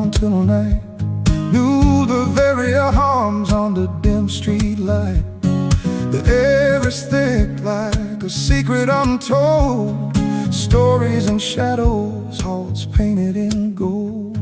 dawn till night, knew the very arms on the dim street light. The air is thick like a secret untold, stories and shadows, hearts painted in gold.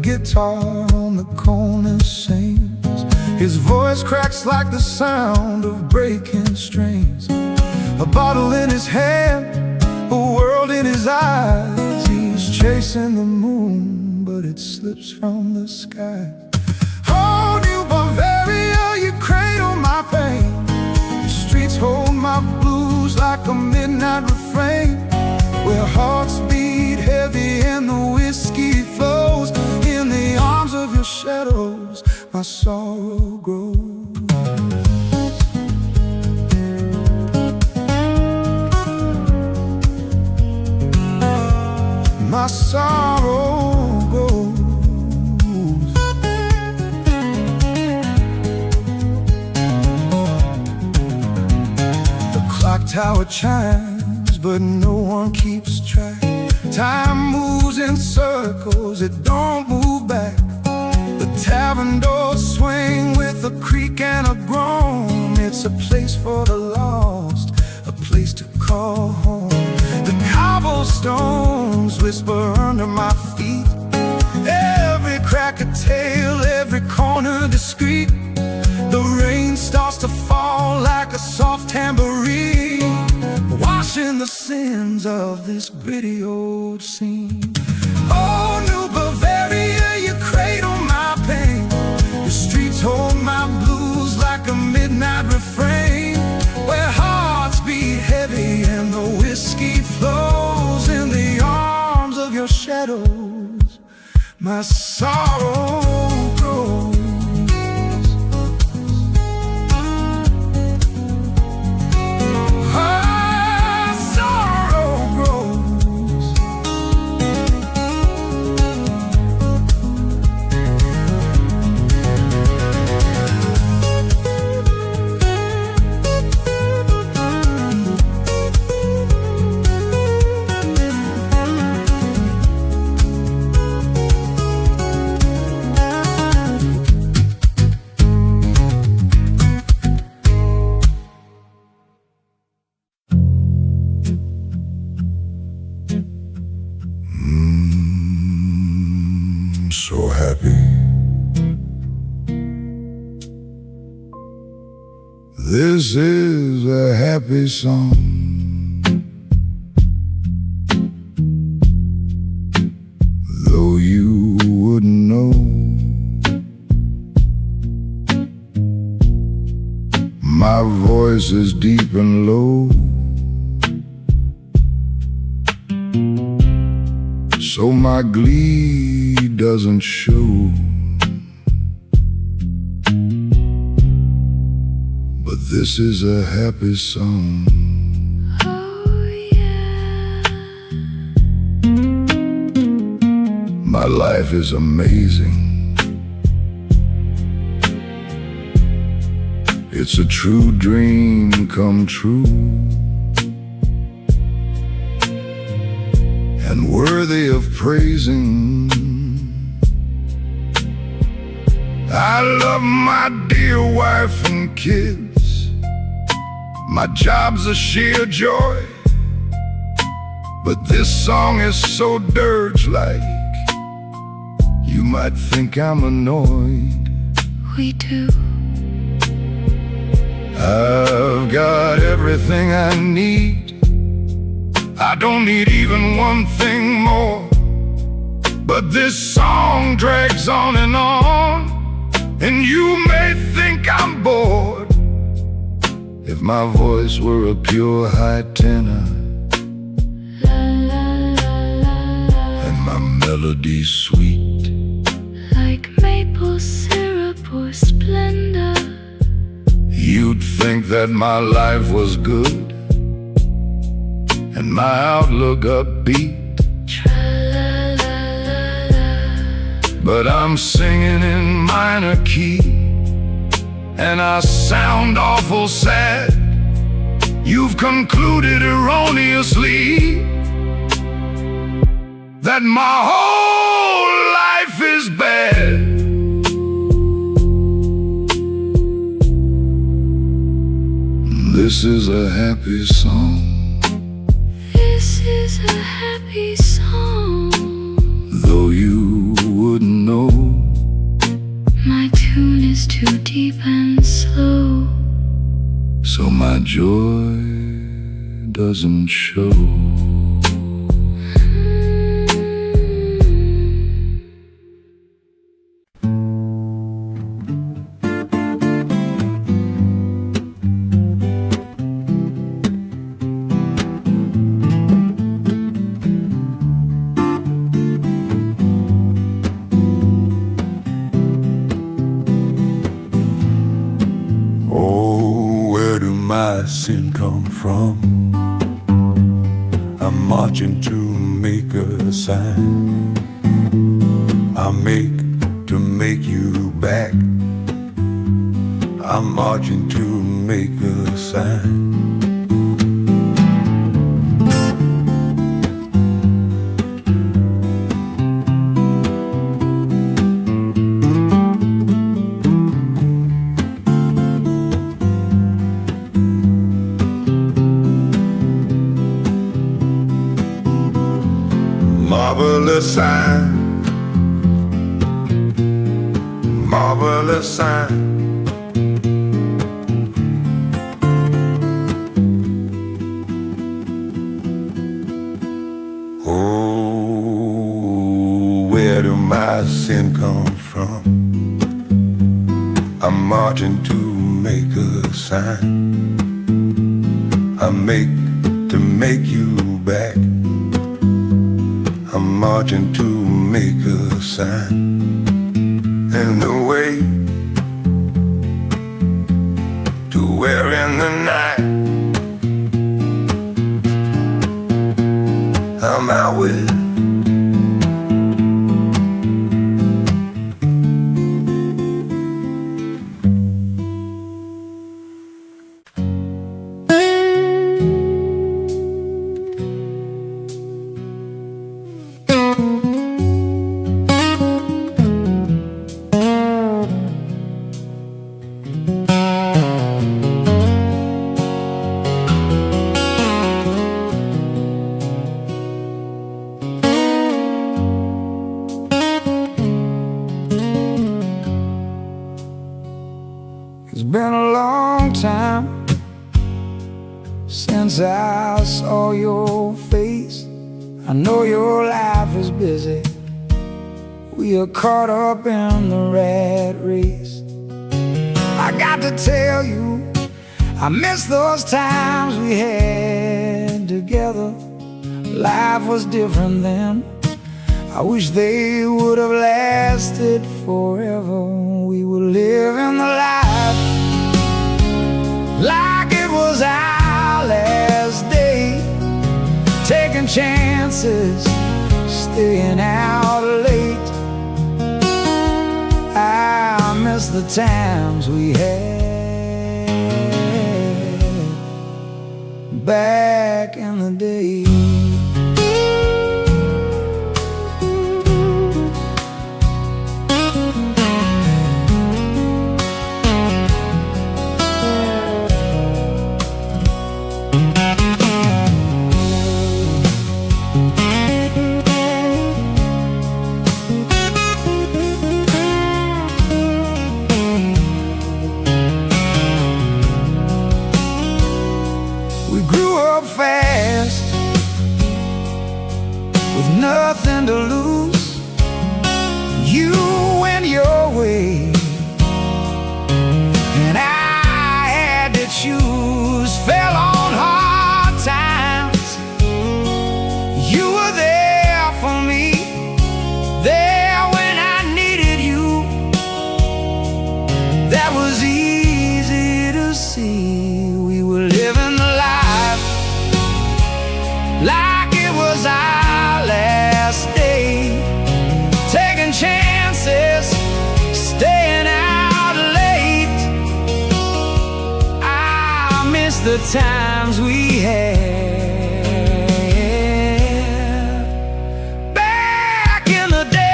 Guitar on the corner sings, his voice cracks like the sound of breaking strings. A bottle in his hand, a world in his eyes. He's chasing the moon, but it slips from the sky. Oh, New Bavaria, you cradle my pain. The streets hold my blues like a midnight refrain, where hearts beat heavy and the whiskey flows. In the arms of your shadows, my sorrow grows. My sorrow grows. The clock tower chimes, but no one keeps track. Time moves in circles, it don't move back. The tavern doors swing with a creak and a groan. It's a place for the lost, a place to call home. The cobblestones whisper under my feet, every crack a tale, every corner discreet. The rain starts to fall like a soft tambourine, washing the sins of this gritty old scene. Oh, New Bavaria, you cradle my pain. The streets hold my blues like a midnight refrain, where hearts beat heavy and the whiskey flows. In the arms of your shadows, my sorrow grows. So happy. This is a happy song. Though you wouldn't know, my voice is deep and low. So my glee doesn't show. But this is a happy song. Oh yeah. My life is amazing. It's a true dream come true, and worthy of praising. I love my dear wife and kids. My job's a sheer joy. But this song is so dirge-like, you might think I'm annoyed. We do. I've got everything I need. I don't need even one thing more. But this song drags on, and you may think I'm bored. If my voice were a pure high tenor, and my melody sweet like maple syrup or Splendor, you'd think that my life was good and my outlook upbeat. but I'm singing in minor key, and I sound awful sad. You've concluded erroneously that my whole life is bad. This is a happy song. This is a happy song. Though you wouldn't know, My tune is too deep and slow, so my joy doesn't show. Oh, where do my sin come from? I'm marching to make a sign. I make to make you back. I'm marching to make a sign. Marvelous sign, marvelous sign. Oh, where do my sin come from? I'm marching to make a sign. I make to make you back. I'm marching to make a sign. And the way to where in the night I'm out with. It's been a long time since I saw your face. I know your life is busy. We are caught up in the rat race. I got to tell you, I miss those times we had together. Life was different then. I wish they would have lasted forever. We were living the life like it was our last day, taking chances, staying out late. I miss the times we had back in the day. We grew up fast with nothing to lose. You went your way and I had to choose. Fell on hard times. You were there for me, there when I needed you. That was easy to see. We were living the life like it was our last day, taking chances, the times we had back in the day.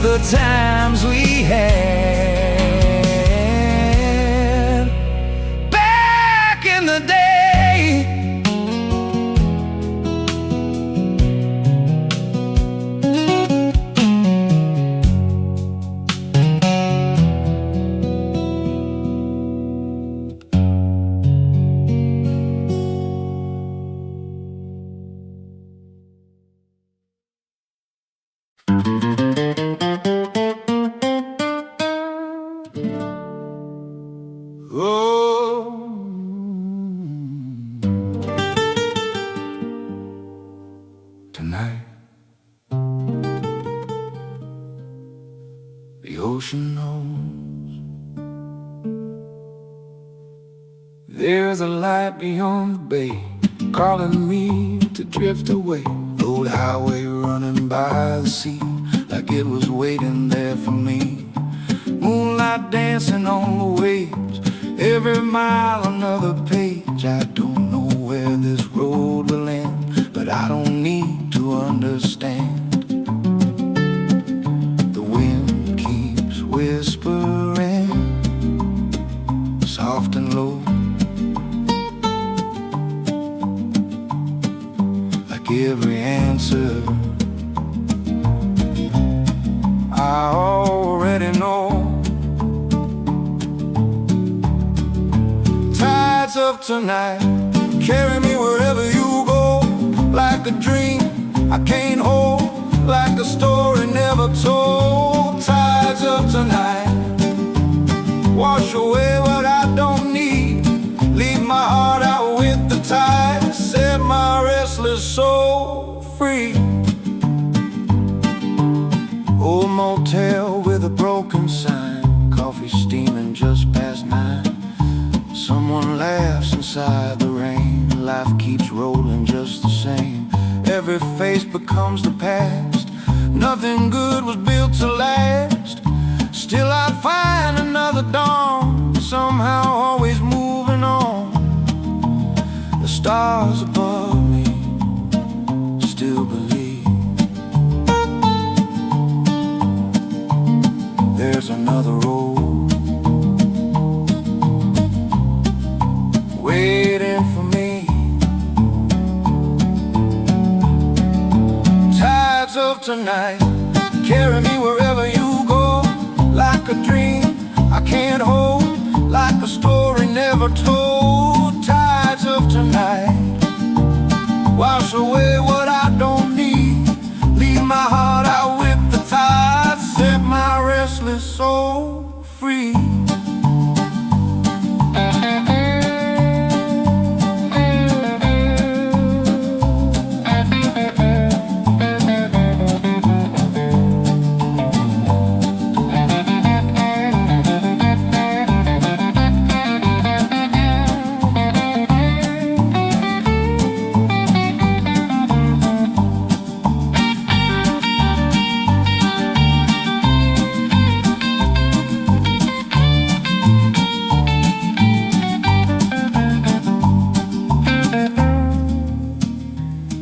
The times we had back in the day. Oh, tonight the ocean knows there's a light beyond the bay, calling me to drift away. Old highway running by the sea, like it was waiting there for me. Moonlight dancing on the waves, every mile another page. I don't know where this road will end, but I don't need to understand. The wind keeps whispering, soft and low, like every answer I already know. Tides of tonight carry me wherever you go, like a dream I can't hold, like a story never told. Tides of tonight wash away what I don't need, leave my heart out with the tide, set my restless soul free. Old motel with a broken sign, coffee steaming just past 9. Someone laughs inside the rain, life keeps rolling just the same. Every face becomes the past, nothing good was built to last. Still I find another dawn, somehow always moving on. The stars above me still believe there's another road waiting for me. Tides of tonight carry me wherever you go, like a dream I can't hold, like a story never told. Tides of tonight wash away what I don't need, leave my heart out with the tide, set my restless soul free.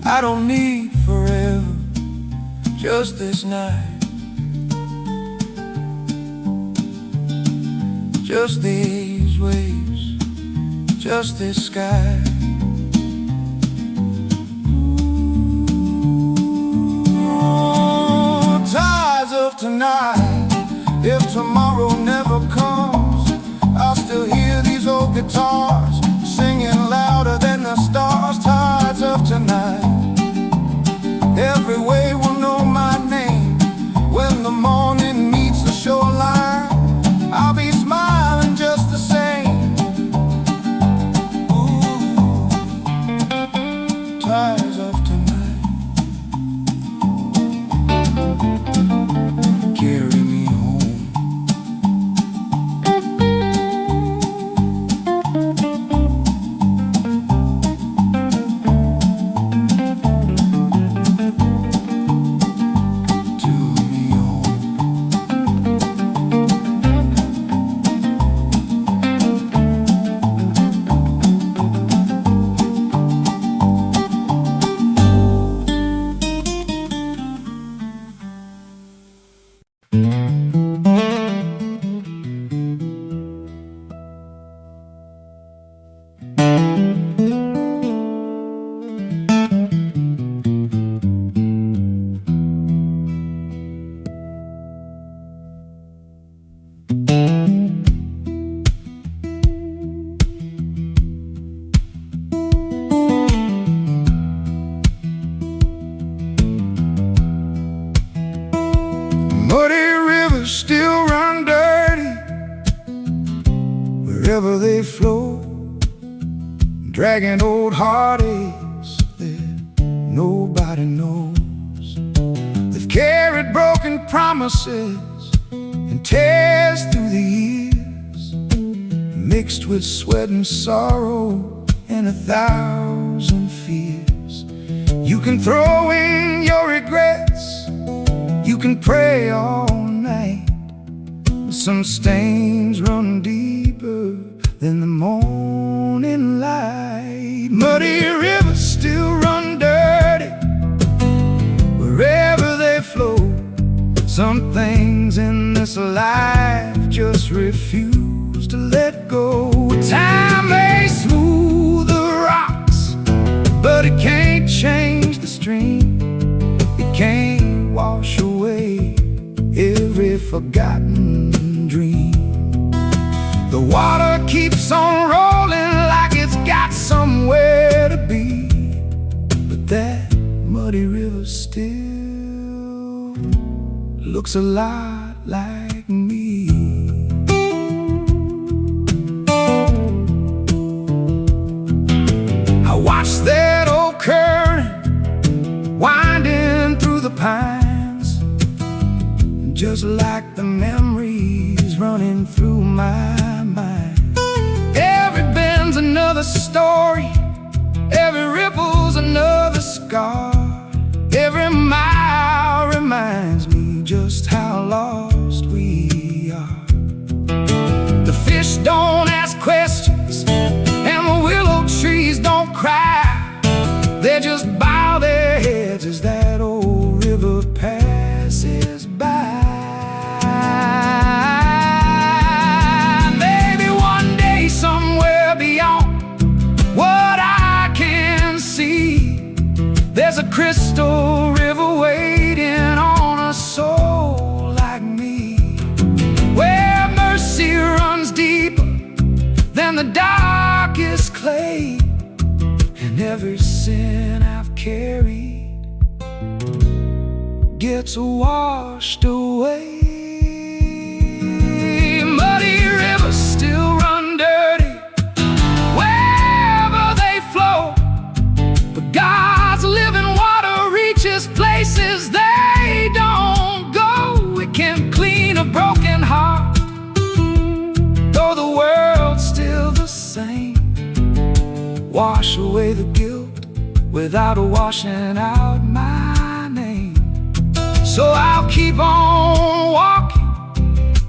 I don't need forever, just this night, just these waves, just this sky. Ooh, tides of tonight, if tomorrow never comes, I'll still hear these old guitars singing louder than the stars. Tides of tonight, Muddy rivers still run dirty wherever they flow, dragging old heartaches that nobody knows. They've carried broken promises and tears through the years, mixed with sweat and sorrow and 1,000 fears. You can throw in your regrets, you can pray all night, but some stains run deeper than the morning light. Muddy rivers still run dirty wherever they flow. Some things in this life just refuse to let go. Time may smooth the rocks, but it can't change the stream. It can't wash away every forgotten dream. The water keeps on rolling like it's got somewhere to be, but that muddy river still looks a lot like me. I watched that old current winding through the pines, just like the memories running through my mind. Every bend's another story, every ripple's another scar. Every mile reminds me just how lost we are. The fish don't ask questions and the willow trees don't cry. They just bow their heads as that old river passes by. Maybe one day somewhere beyond what I can see, there's a crystal river waiting on a soul like me, where mercy runs deeper than the darkest clay, and every sin I've carried gets washed away. Muddy rivers still run dirty wherever they flow, but God's living water reaches places they don't go. It can clean a broken heart, though the world's still the same. Wash away the guilt without washing out my name. So I'll keep on walking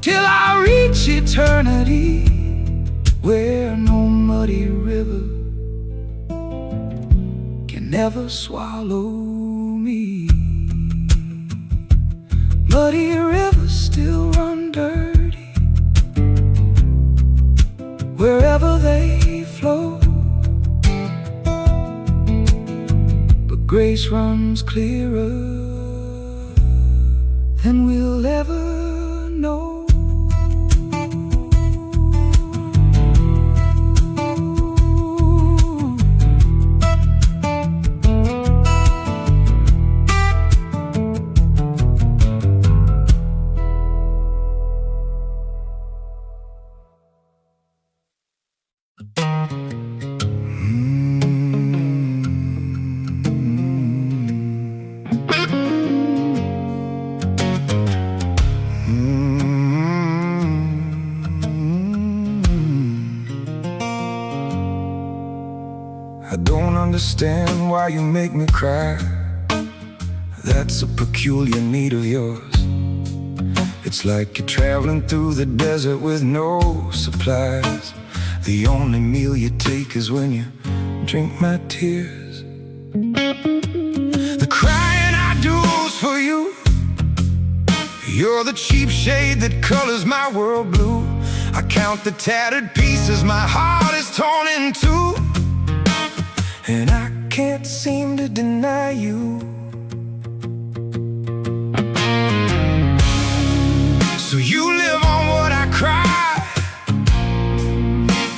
till I reach eternity, where no muddy river can never swallow me. Muddy rivers still run dirty wherever they flow, but grace runs clearer than we'll ever know. I don't understand why you make me cry. That's a peculiar need of yours. It's like you're traveling through the desert with no supplies. The only meal you take is when you drink my tears. The crying I do's for you. You're the cheap shade that colors my world blue. I count the tattered pieces my heart is torn in two. and I can't seem to deny you. So you live on what I cry,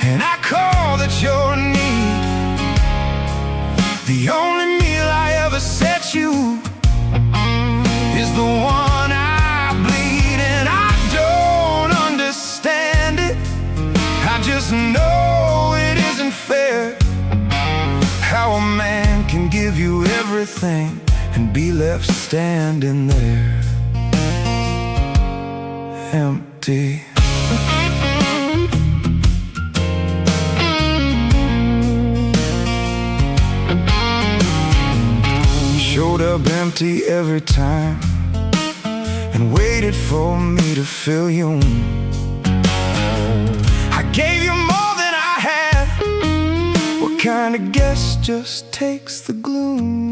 and I call that your need. The only meal I ever set you is the one I bleed, and I don't understand it. I just know it isn't fair how a man can give you everything and be left standing there empty. Showed up empty every time and waited for me to fill you. I gave you more than I had. What kind of guest just takes the gloom?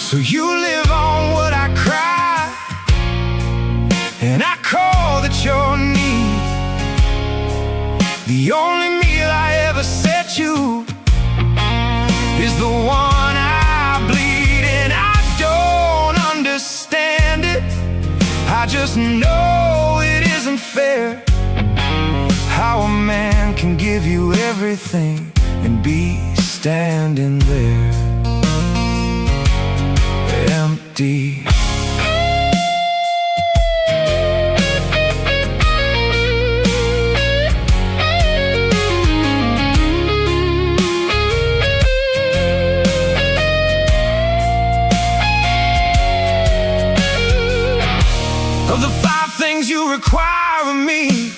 So you live on what I cry, and I call that your need. The only meal I ever set you is the one I bleed, and I don't understand it. I just know it isn't fair how a man can give you everything and be standing there empty. Of the 5 things you require of me,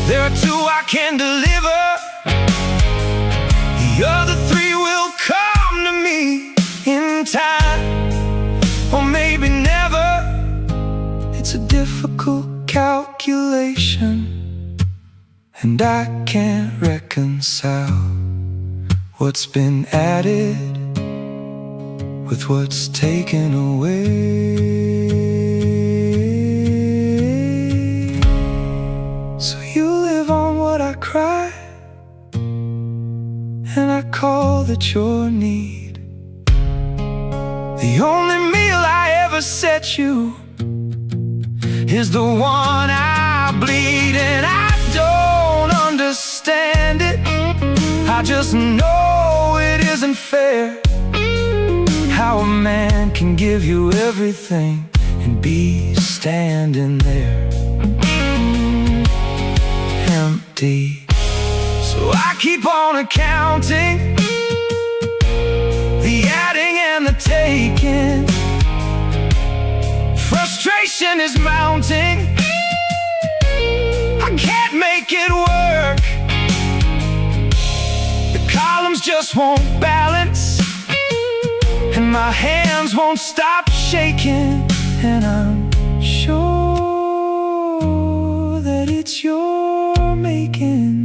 there are 2 I can deliver. The other 3 will come to me in time, or maybe never. It's a difficult calculation, and I can't reconcile what's been added with what's taken away. So you live on what I cry, and I call that your need. The only meal I ever set you is the one I bleed, and I don't understand it. I just know it isn't fair how a man can give you everything and be standing there empty. So I keep on accounting, the adding and the taking. Frustration is mounting, I can't make it work. The columns just won't balance, and my hands won't stop shaking. And I'm sure that it's your making.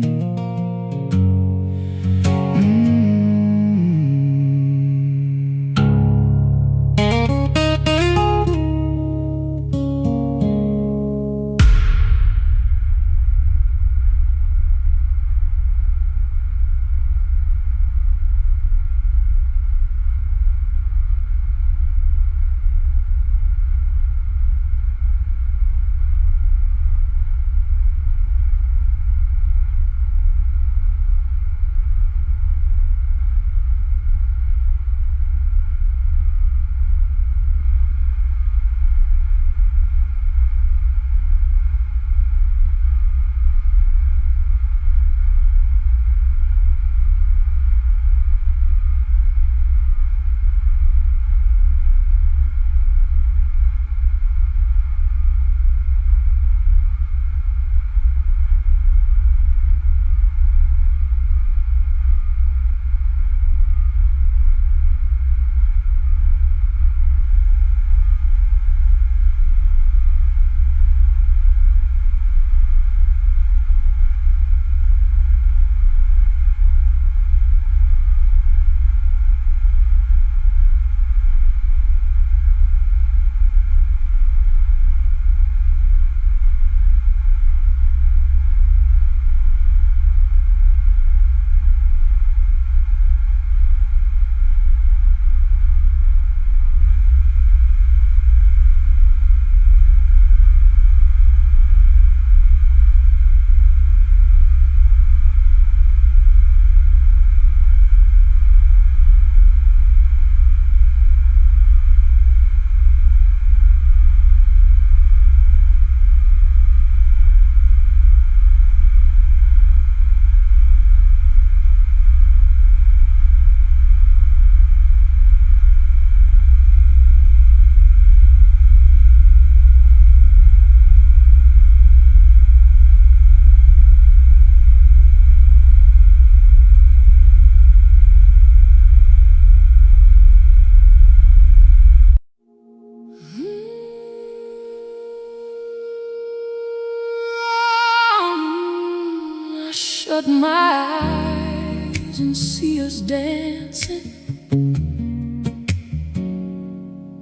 shut my eyes and see us dancing,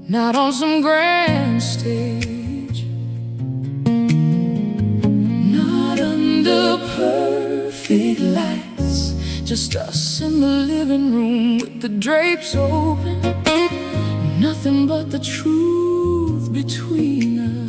not on some grand stage, not under perfect lights, just us in the living room with the drapes open, nothing but the truth between us.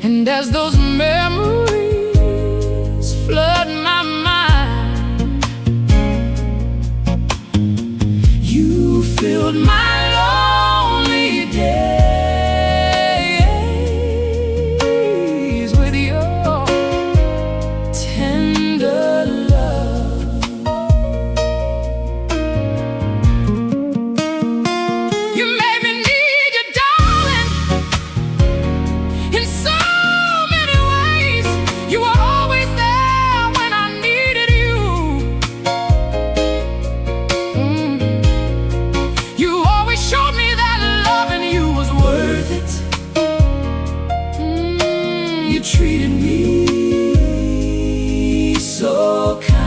And as those memories flood my mind, you filled my lonely days with your tender love. You made me need you, darling, in so you were always there when I needed you. You always showed me that loving you was worth it. You treated me so kind.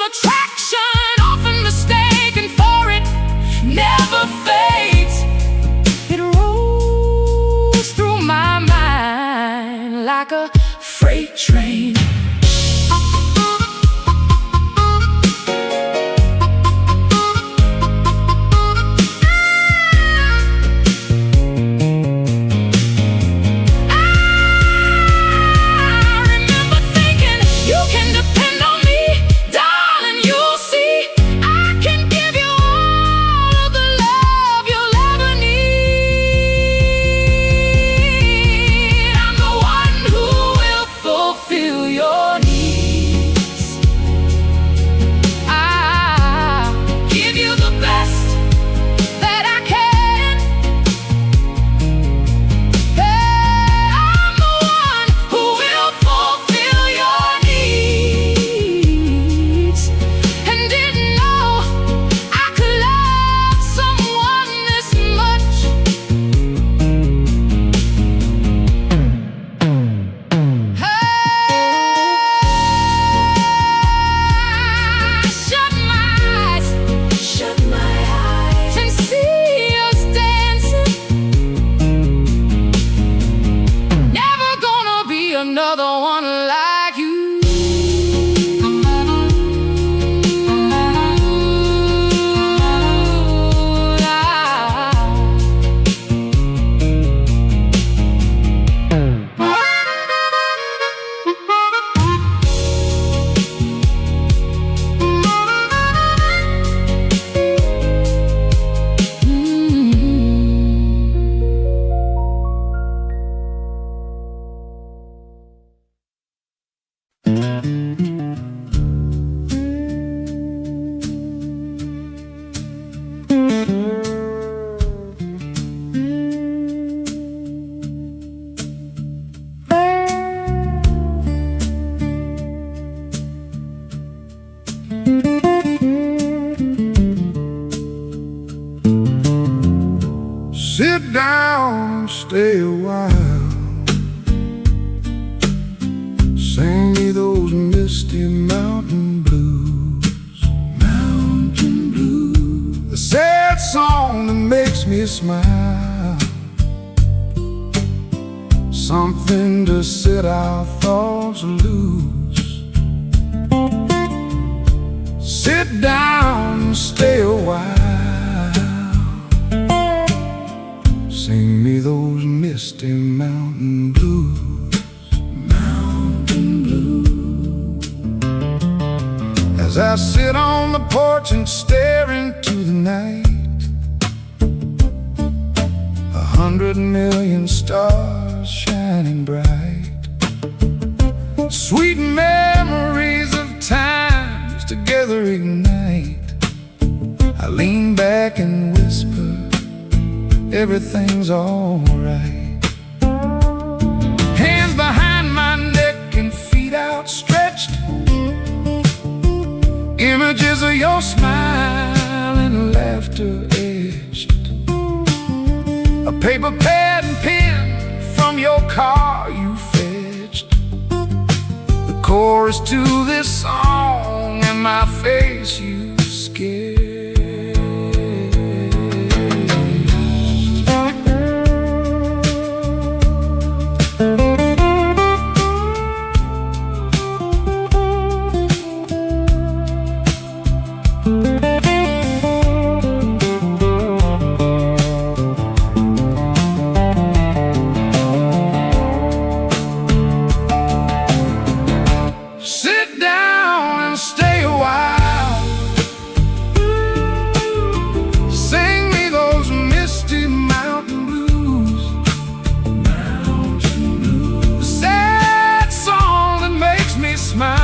Attraction, often mistaken for it, never fades. It rolls through my mind like a freight train. Another one like you. Sit down and stay a while. Sing me those misty mountain blues. Mountain blues. The sad song that makes me smile. something to set our thoughts loose. Sit down and stay a while. Sing me those misty mountain blues. Mountain blues. As I sit on the porch and stare into the night, 100 million stars shining bright. Sweet memories of times together ignite. I lean back and whisper, everything's alright. Hands behind my neck and feet outstretched, images of your smile and laughter etched. A paper pad and pen from your car you fetched. The chorus to this song and my face you sketched. Sit down and stay a while. Sing me those misty mountain blues. Mountain blues. A sad song that makes me smile.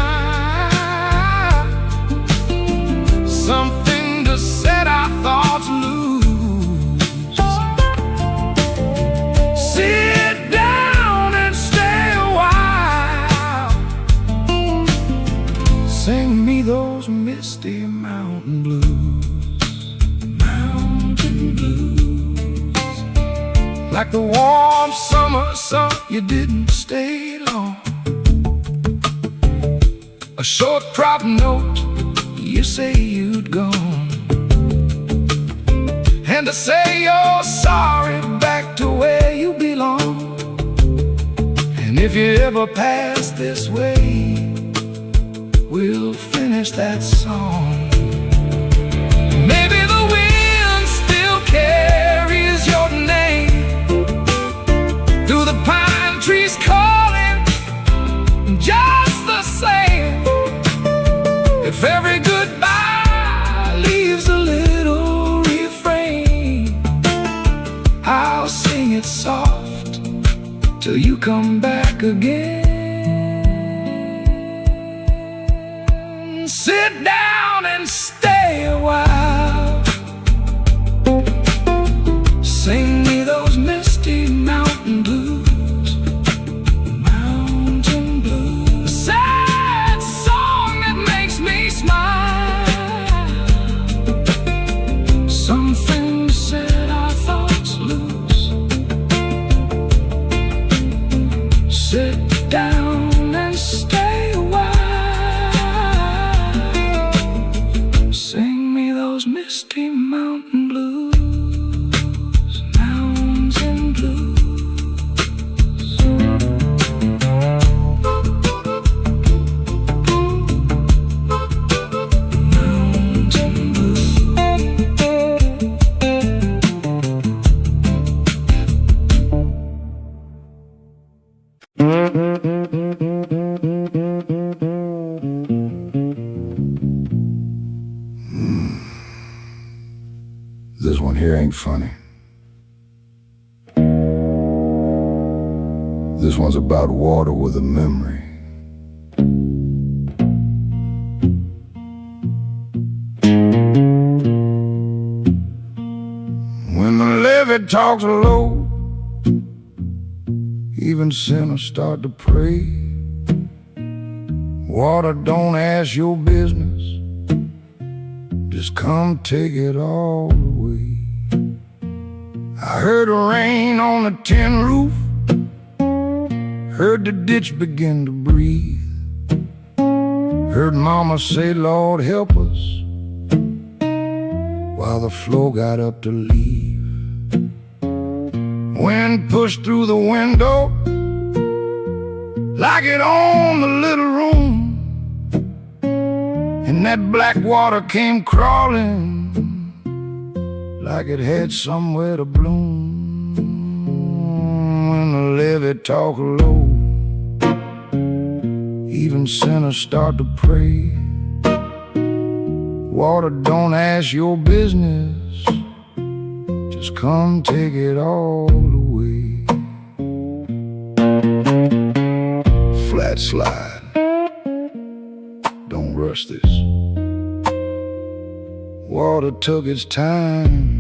Something to set our thoughts loose. Sit down and stay a while. Sing me those misty mountain blues. Mountain blues. Like the warm summer sun, you didn't stay long. A short prop note, you say you'd gone. And to say you're sorry, back to where you belong. And if you ever pass this way, we'll finish that song. Maybe the wind still carries your name through the pine trees calling just the same. If every goodbye leaves a little refrain, I'll sing it soft till you come back again. Sit down and stay a while. Sing me those misty mountain blues. Mountain blues. A sad song that makes me smile. Something to set our thoughts loose. Sit down and stay a while. Sing me those misty mountain blues. Mountain blues. Mountain blues. This one here ain't funny. This one's about water with a memory. When the levee talks low, even sinners start to pray. Water, don't ask your business, just come take it all away. I heard the rain on the tin roof, heard the ditch begin to breathe, heard mama say, Lord help us, while the flow got up to leave. Wind pushed through the window, like it owned the little room, and that black water came crawling like it had somewhere to bloom. When the levee talk low, even sinners start to pray. Water, don't ask your business, just come take it all away. Flat slide, don't rush this. Water took its time.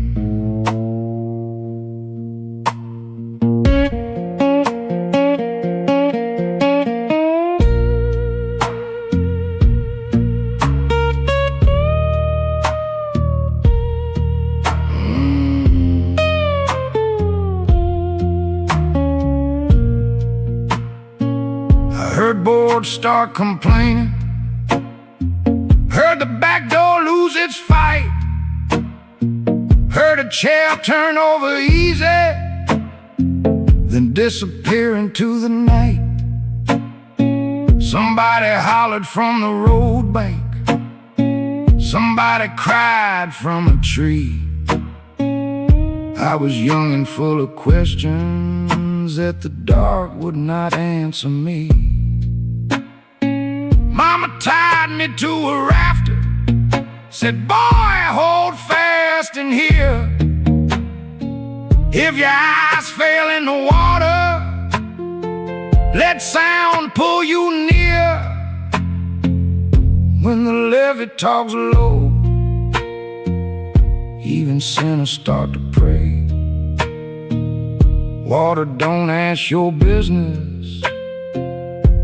Heard boards start complaining, heard the back door lose its fight, heard a chair turn over easy, then disappear into the night. Somebody hollered from the road bank, somebody cried from a tree. I was young and full of questions that the dark would not answer me. Mama tied me to a rafter, said, boy, hold fast in here. If your eyes fail in the water, let sound pull you near. When the levee talks low, even sinners start to pray. Water, don't ask your business,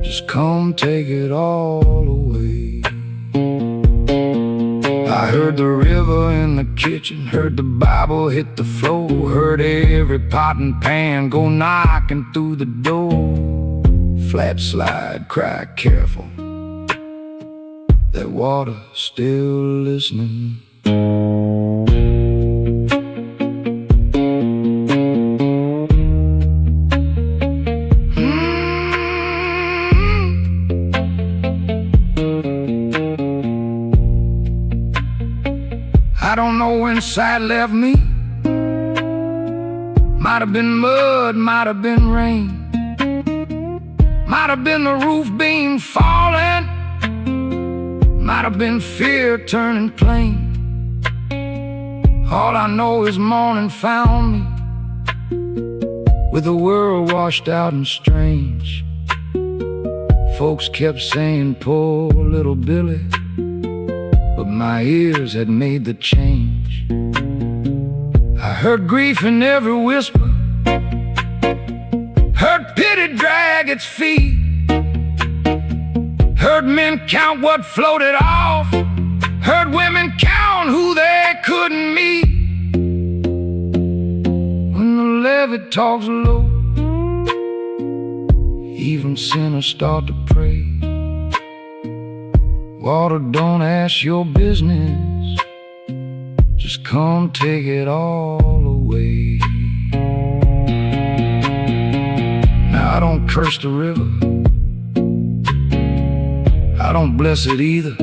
just come take it all away. I heard the river in the kitchen, heard the Bible hit the floor, heard every pot and pan go knocking through the door. Flat slide, cry careful, that water still listening. I don't know when sight left me. Might have been mud, might have been rain, might have been the roof beam falling, might have been fear turning plain. All I know is morning found me with the world washed out and strange. Folks kept saying, poor little Billy, but my ears had made the change. I heard grief in every whisper, heard pity drag its feet, heard men count what floated off, heard women count who they couldn't meet. When the levee talks low, even sinners start to pray. Water, don't ask your business, just come take it all away. Now I don't curse the river, I don't bless it either.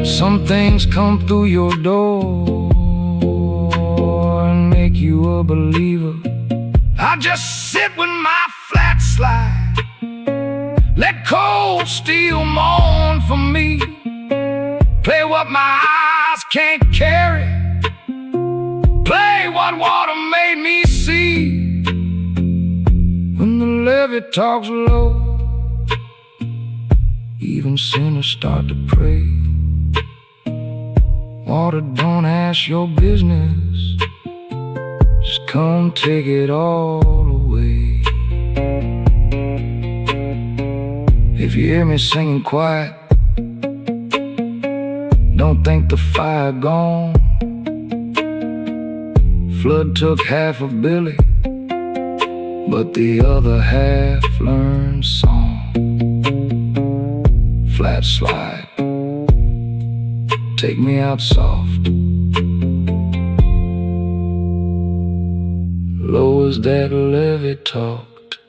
Some things come through your door and make you a believer. I just sit with my flat slide, let cold steel mourn for me, play what my eyes can't carry, play what water made me see. When the levee talks low, even sinners start to pray. Water, don't ask your business, just come take it all away. If you hear me singing quiet, don't think the fire gone. Flood took half of Billy, but the other half learned song. Flat slide, take me out soft, low as that levee talked.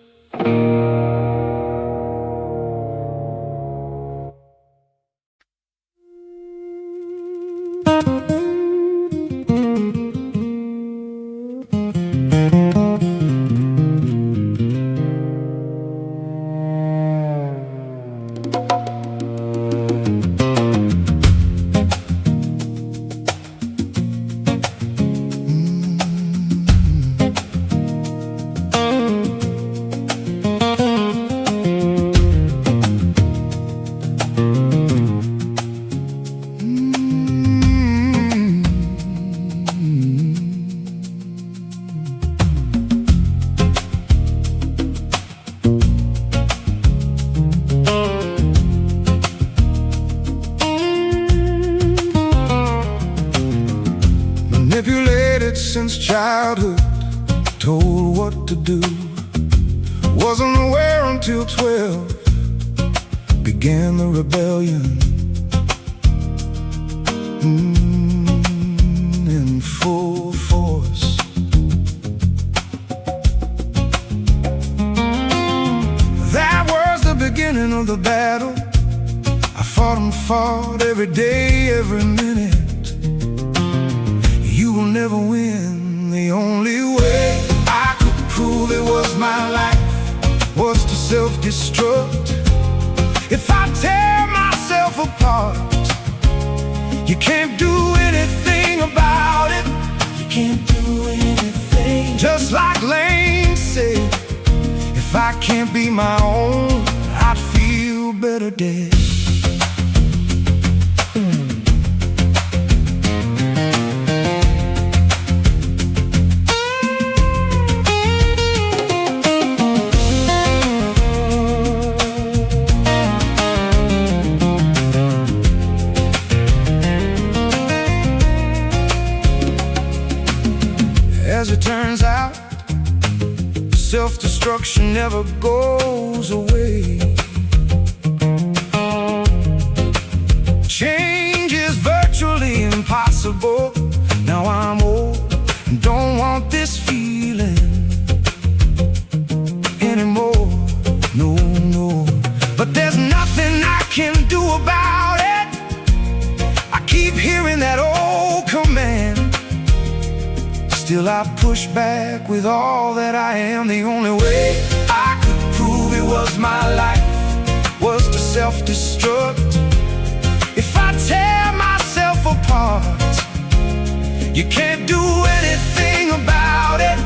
somewhere until 12 began the rebellion. In full force. That was the beginning of the battle. I fought and fought every day, every minute. You will never win. The only way I could prove it was my life was to self-destruct. If I tear myself apart, you can't do anything about it. You can't do anything. Just like Lane said, if I can't be my own, I'd feel better dead. As it turns out, self-destruction never goes away. Change is virtually impossible. Now I'm old and don't want this feeling anymore. No, no. But there's nothing I can do about it. I keep hearing that old command. Still I push back with all that I am. The only way I could prove it was my life was to self-destruct. If I tear myself apart, you can't do anything about it.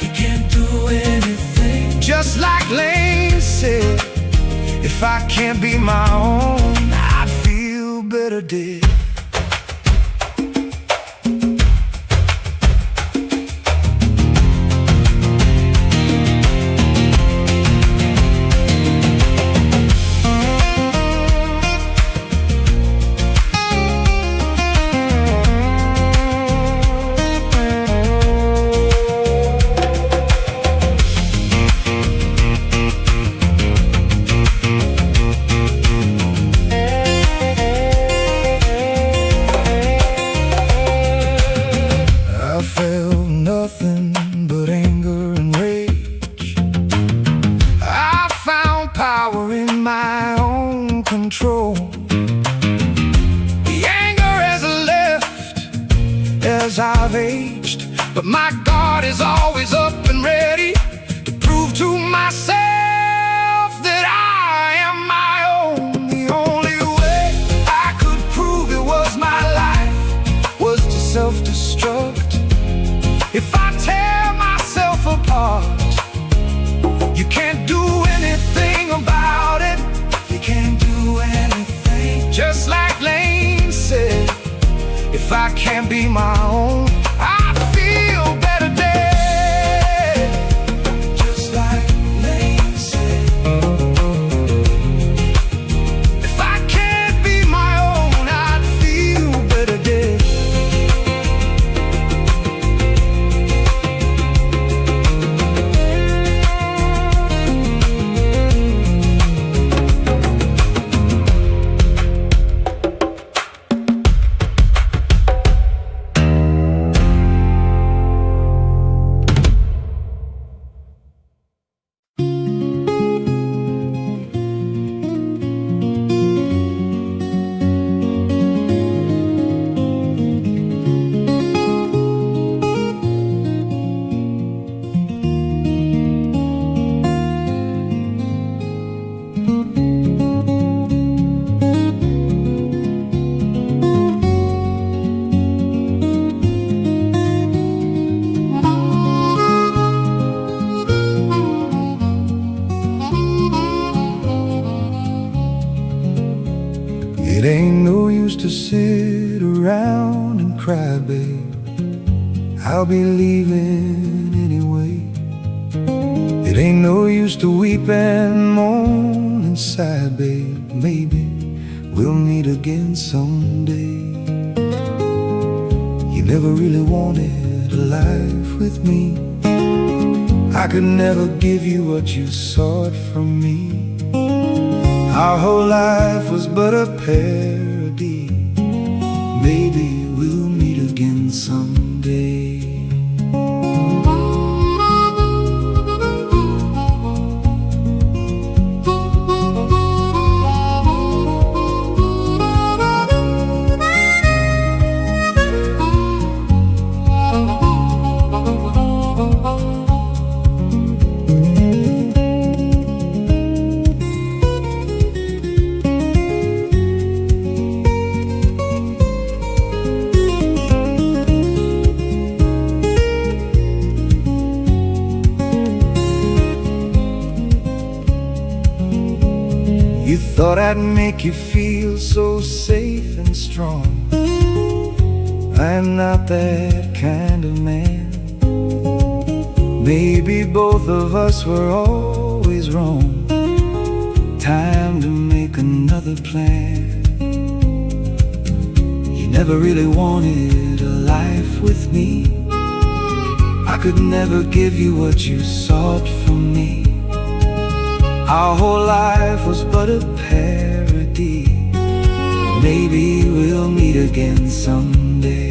You can't do anything. Just like Lane said, if I can't be my own, I'd feel better dead. Nothing but anger and rage. I found power in my own control. The anger has left as I've aged, but my guard is always up and ready to prove to myself that I am my own. The only way I could prove it was my life was to self-destruct. If I tear myself apart, you can't do anything about it. You can't do anything. Just like Lane said, if I can't be my own, I feel better dead. Just like Lane said, if I can't be my own, I'd feel better dead. It ain't no use to sit around and cry, babe. I'll be leaving anyway. It ain't no use to weep and moan and sigh, babe. Maybe we'll meet again someday. You never really wanted a life with me. I could never give you what you sought from me. Our whole life was but a parody. Maybe we'll meet again someday. You thought I'd make you feel so safe and strong. I'm not that kind of man. Maybe both of us were always wrong. Time to make another plan. You never really wanted a life with me. I could never give you what you sought from me. Our whole life was but a parody. Maybe we'll meet again someday.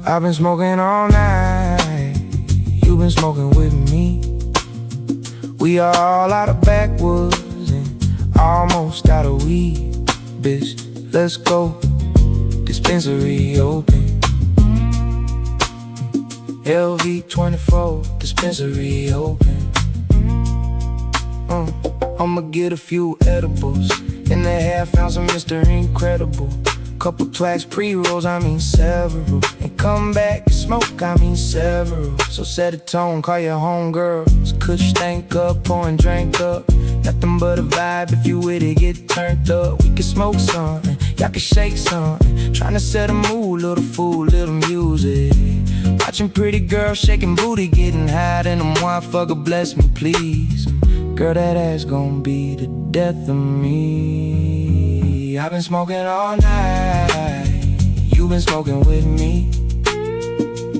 I've been smoking all night, you've been smoking with me. We are all out of backwoods and almost out of weed. Bitch, let's go, dispensary open. LV 24, dispensary open. I'ma get a few edibles and a half ounce of Mr. Incredible. Couple plaques, pre-rolls, I mean several. And come back and smoke, I mean several. So set a tone, call your homegirls. Kush stank up, pouring drink up. Nothing but a vibe, if you with it, get turned up. We can smoke something, y'all can shake something. Tryna set a mood, little food, little music. Watching pretty girls shaking booty, getting high. And them one fucker, bless me please. Girl, that ass gon' be the death of me. I've been smoking all night, you've been smoking with me.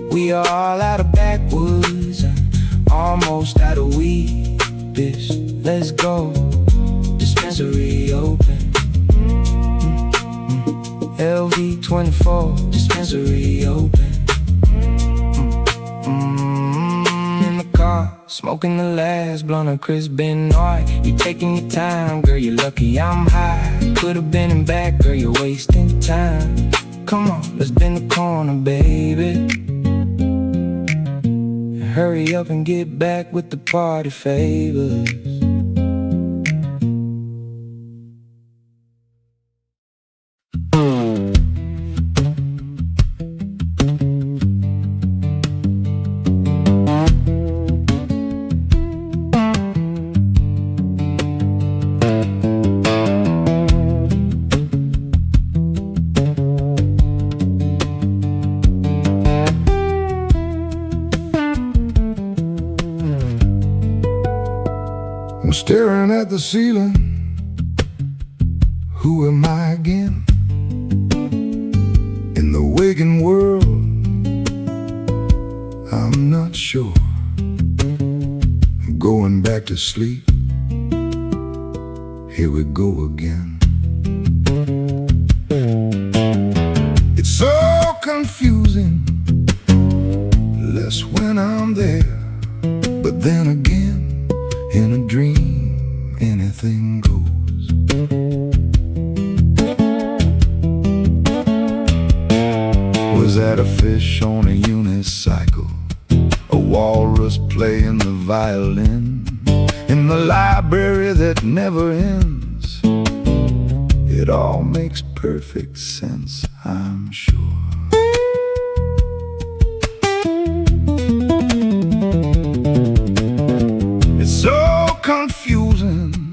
We are all out of backwoods and almost out of weed. Bitch, let's go, dispensary open. LV 24, dispensary open. In the car, smoking the last blunt of Chris Benoit. You taking your time, girl, you're lucky I'm high. Could've been in back, girl, you're wasting time. Come on, let's bend the corner, baby. Hurry up and get back with the party favors. I'm staring at the ceiling. Who am I again? In the waking world, I'm not sure. I'm going back to sleep. Here we go again. It's so confusing, less when I'm there. But then again, in a dream, anything goes. Was that a fish on a unit? endless cycle. A walrus playing the violin in the library that never ends. It all makes perfect sense, I'm sure. It's so confusing,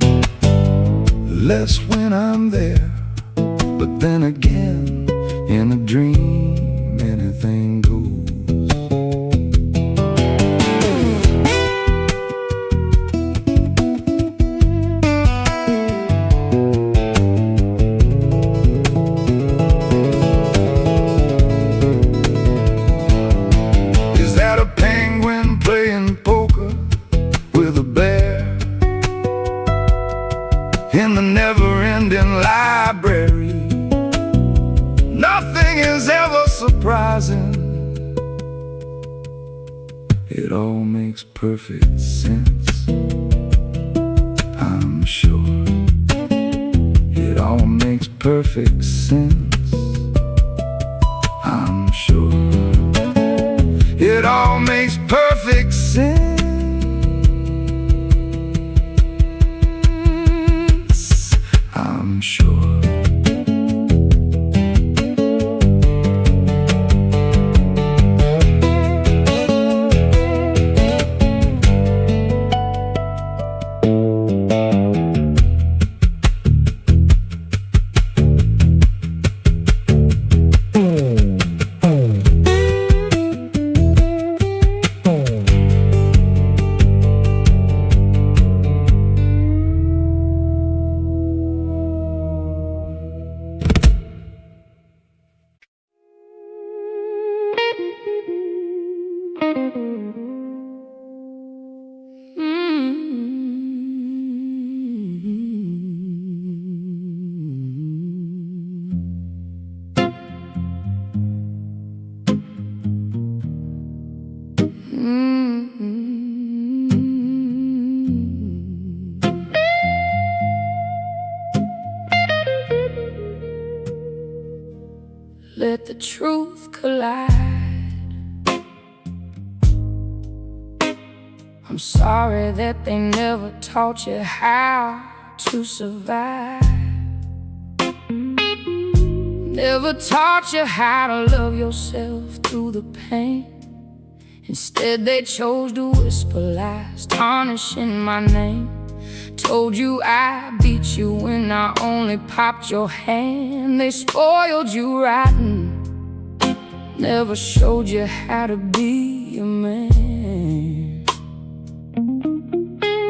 less when I'm there. But then again, in a dream, anything goes. Is that a penguin playing poker with a bear in the never-ending library? Nothing is ever surprising. It all makes perfect sense, I'm sure. It all makes perfect sense, I'm sure. It all makes perfect sense, I'm sure. Let the truth collide. I'm sorry that they never taught you how to survive. Never taught you how to love yourself through the pain. Instead they chose to whisper lies, tarnishing my name. Told you I beat you when I only popped your hand. They spoiled you rotten, never showed you how to be a man.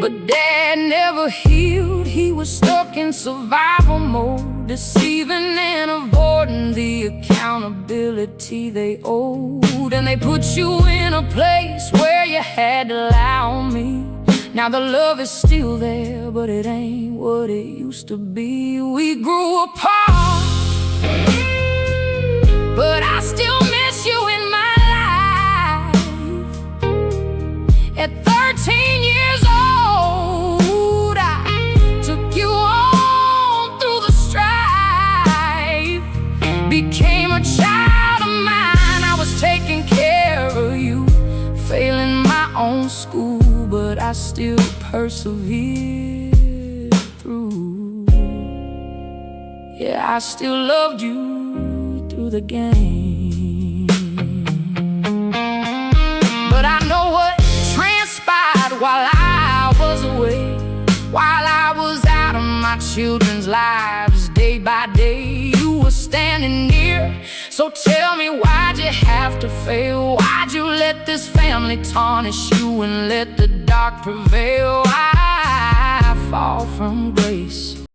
But Dad never healed, he was stuck in survival mode, deceiving and avoiding the accountability they owed. And they put you in a place where you had to lie on me. Now the love is still there, but it ain't what it used to be. We grew apart, but I still miss you in my life. At 13 years old, I took you on through the strife. Became a child of mine, I was taking care of you, failing my own school, but I still persevered through. Yeah, I still loved you through the game. But I know what transpired while I was away, while I was out of my children's lives. Day by day you were standing near. So tell me, why'd you have to fail? Why'd you let this family tarnish you and let the dark prevail? I fall from grace,